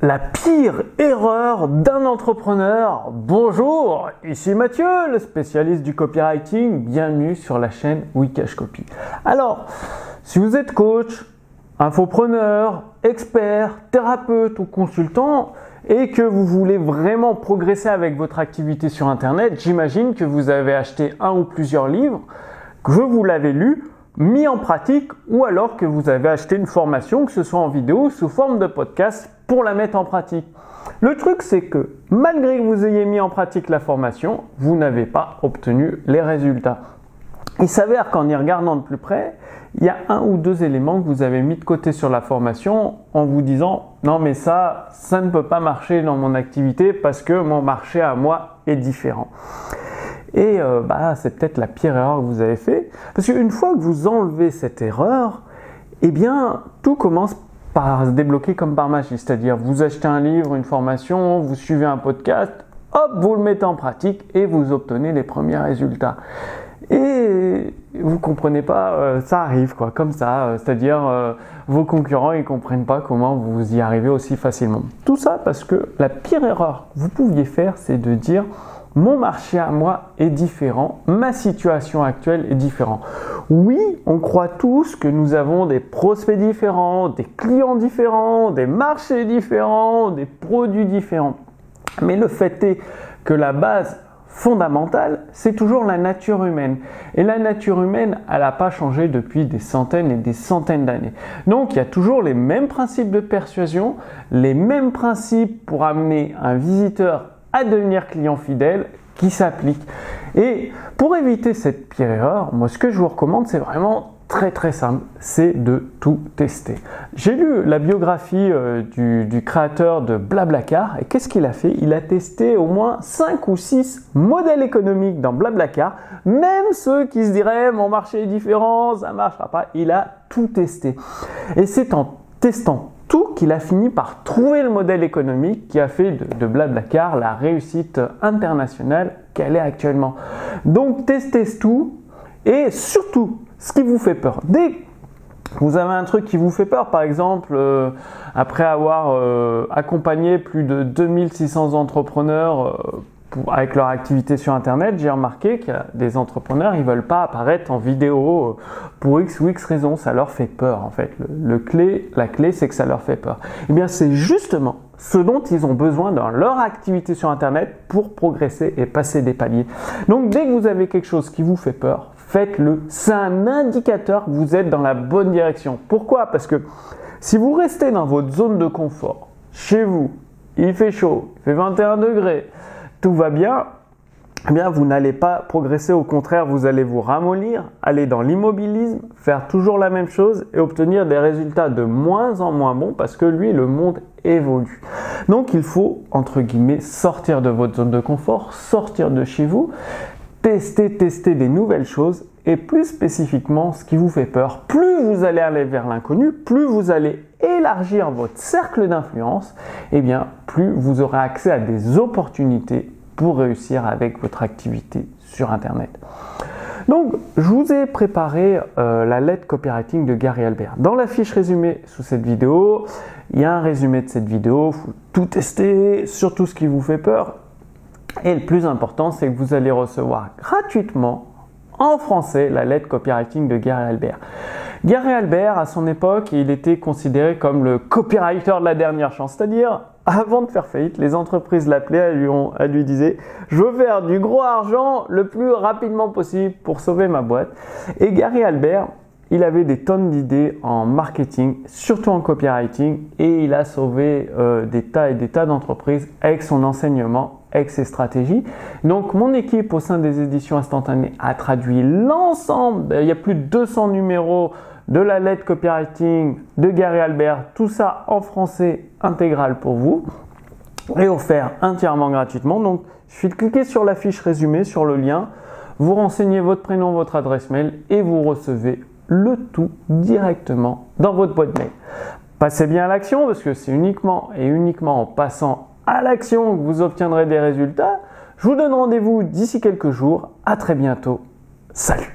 La pire erreur d'un entrepreneur. Bonjour, ici Mathieu, le spécialiste du copywriting. Bienvenue sur la chaîne Wikash Copy. Alors, si vous êtes coach, infopreneur, expert, thérapeute ou consultant et que vous voulez vraiment progresser avec votre activité sur Internet, j'imagine que vous avez acheté un ou plusieurs livres, que vous l'avez lu, mis en pratique ou alors que vous avez acheté une formation, que ce soit en vidéo ou sous forme de podcast pour la mettre en pratique. Le truc, c'est que malgré que vous ayez mis en pratique la formation, vous n'avez pas obtenu les résultats. Il s'avère qu'en y regardant de plus près, il y a un ou deux éléments que vous avez mis de côté sur la formation en vous disant « Non mais ça ne peut pas marcher dans mon activité parce que mon marché à moi est différent ». Et c'est peut-être la pire erreur que vous avez fait. Parce qu'une fois que vous enlevez cette erreur, eh bien, tout commence par se débloquer comme par magie. C'est-à-dire, vous achetez un livre, une formation, vous suivez un podcast, hop, vous le mettez en pratique et vous obtenez les premiers résultats. Et vous comprenez pas, ça arrive quoi, comme ça. C'est-à-dire, vos concurrents, ils comprennent pas comment vous y arrivez aussi facilement. Tout ça parce que la pire erreur que vous pouviez faire, c'est de dire mon marché à moi est différent, ma situation actuelle est différente. Oui, on croit tous que nous avons des prospects différents, des clients différents, des marchés différents, des produits différents. Mais le fait est que la base fondamentale, c'est toujours la nature humaine. Et la nature humaine, elle n'a pas changé depuis des centaines et des centaines d'années. Donc, il y a toujours les mêmes principes de persuasion, les mêmes principes pour amener un visiteur à devenir client fidèle qui s'applique. Et pour éviter cette pire erreur, moi ce que je vous recommande, c'est vraiment très simple, c'est de tout tester. J'ai lu la biographie du créateur de Blablacar et qu'est-ce qu'il a fait? Il a testé au moins 5 ou 6 modèles économiques dans Blablacar, même ceux qui se diraient mon marché est différent, ça ne marchera pas, il a tout testé. Et c'est en testant tout qu'il a fini par trouver le modèle économique qui a fait de Blablacar la réussite internationale qu'elle est actuellement. Donc testez tout et surtout ce qui vous fait peur. Dès que vous avez un truc qui vous fait peur, par exemple, après avoir accompagné plus de 2600 entrepreneurs avec leur activité sur Internet, j'ai remarqué qu'il y a des entrepreneurs, ils ne veulent pas apparaître en vidéo pour X ou X raisons, ça leur fait peur en fait. La clé, c'est que ça leur fait peur. Eh bien, c'est justement ce dont ils ont besoin dans leur activité sur Internet pour progresser et passer des paliers. Donc, dès que vous avez quelque chose qui vous fait peur, faites-le. C'est un indicateur que vous êtes dans la bonne direction. Pourquoi? Parce que si vous restez dans votre zone de confort, chez vous, il fait chaud, il fait 21 degrés, tout va bien, eh bien vous n'allez pas progresser, au contraire vous allez vous ramollir, aller dans l'immobilisme, faire toujours la même chose et obtenir des résultats de moins en moins bons parce que lui le monde évolue. Donc il faut entre guillemets sortir de votre zone de confort, sortir de chez vous, tester des nouvelles choses et plus spécifiquement ce qui vous fait peur. Plus vous allez aller vers l'inconnu, plus vous allez élargir votre cercle d'influence, et bien plus vous aurez accès à des opportunités pour réussir avec votre activité sur Internet. Donc, je vous ai préparé la lettre copywriting de Gary Halbert. Dans la fiche résumée sous cette vidéo, il y a un résumé de cette vidéo, il faut tout tester, surtout ce qui vous fait peur. Et le plus important, c'est que vous allez recevoir gratuitement en français la lettre copywriting de Gary Halbert. Gary Halbert, à son époque, il était considéré comme le copywriter de la dernière chance, c'est-à-dire avant de faire faillite, les entreprises l'appelaient, elles lui disaient « Je veux faire du gros argent le plus rapidement possible pour sauver ma boîte ». Et Gary Halbert, il avait des tonnes d'idées en marketing, surtout en copywriting, et il a sauvé des tas et des tas d'entreprises avec son enseignement, avec ses stratégies. Donc mon équipe au sein des éditions instantanées a traduit l'ensemble, il y a plus de 200 numéros de la lettre copywriting de Gary Halbert, tout ça en français intégral pour vous et offert entièrement gratuitement. Donc il suffit de cliquer sur la fiche résumée, sur le lien, vous renseignez votre prénom, votre adresse mail et vous recevez le tout directement dans votre boîte mail. Passez bien à l'action parce que c'est uniquement en passant à l'action que vous obtiendrez des résultats. Je vous donne rendez-vous d'ici quelques jours. À très bientôt. Salut!